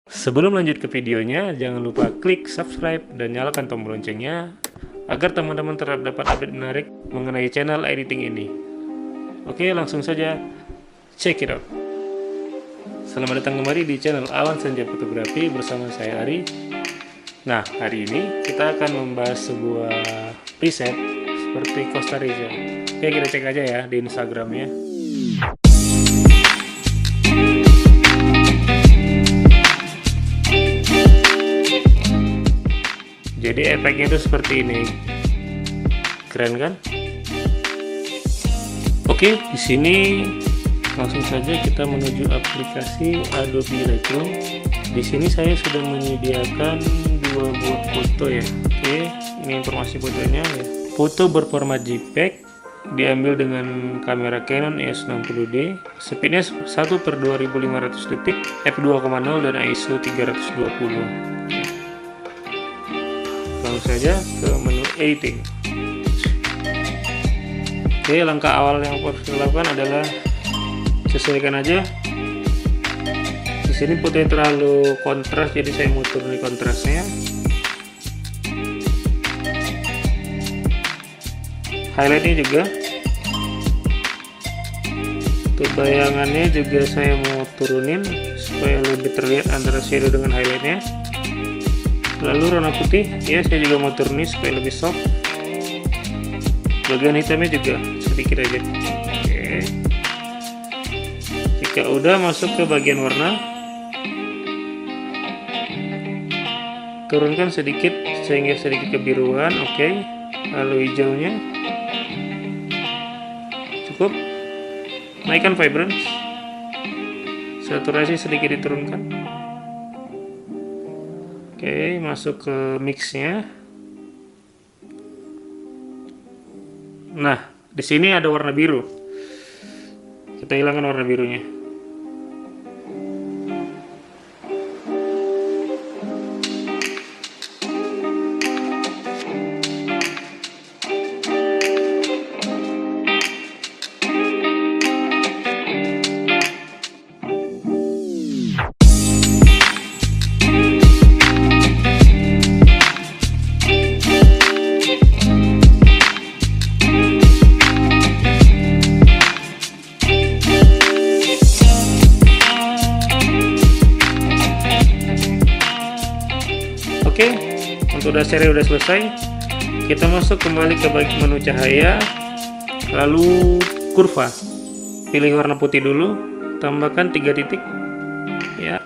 Sebelum lanjut ke videonya, jangan lupa klik subscribe dan nyalakan tombol loncengnya agar teman-teman terdapat update menarik mengenai channel editing ini. Oke, langsung saja check it out. Selamat datang kembali di channel Awan Senja Fotografi bersama saya Ari. Nah, hari ini kita akan membahas sebuah preset seperti Costaryza. Oke, kita cek aja ya di Instagramnya. Jadi efeknya itu seperti ini, keren kan? Oke, di sini langsung saja kita menuju aplikasi Adobe Lightroom. Di sini saya sudah menyediakan dua buah foto ya. Oke, ini informasi fotonya ya. Foto berformat JPEG, diambil dengan kamera Canon EOS60D, speednya 1/2500 detik, f2.0 dan ISO 320. Langsung saja ke menu editing. Oke, langkah awal yang harus dilakukan adalah sesuaikan aja. Di sini fotonya terlalu kontras, jadi saya mau turunin kontrasnya. Highlightnya juga, untuk bayangannya juga saya mau turunin supaya lebih terlihat antara shadow dengan highlightnya. Lalu warna putih ya, saya juga mau turunin supaya lebih soft. Bagian hitamnya juga sedikit aja. Oke. Jika udah masuk ke bagian warna, turunkan sedikit sehingga sedikit kebiruan. Oke. Lalu hijaunya cukup. Naikkan vibrance, saturasi sedikit diturunkan. Oke, masuk ke mixnya. Nah, di sini ada warna biru. Kita hilangkan warna birunya. Oke, untuk dasarnya udah selesai. Kita masuk kembali ke bagian menu cahaya, lalu kurva. Pilih warna putih dulu, tambahkan 3 titik ya.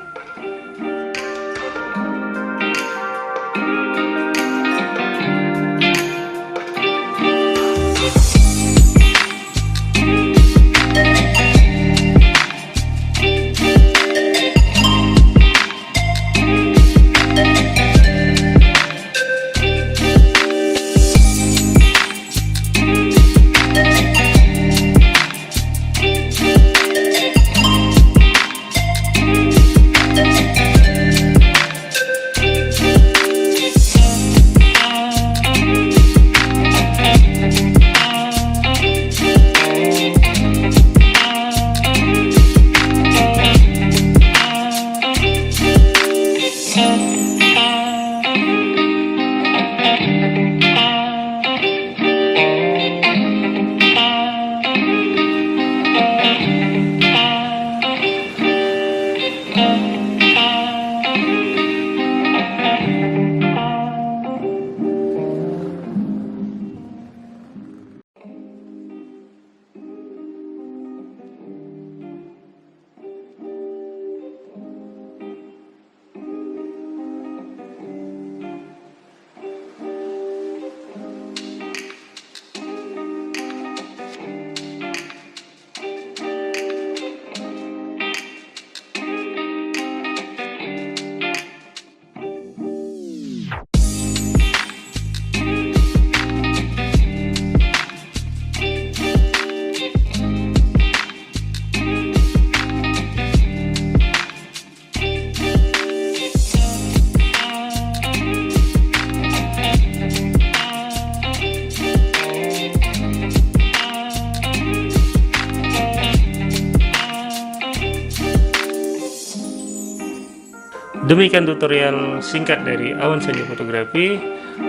Demikian tutorial singkat dari Awan Senja Fotografi.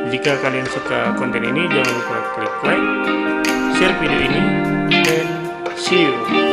Jika kalian suka konten ini, jangan lupa klik like, share video ini, dan see you.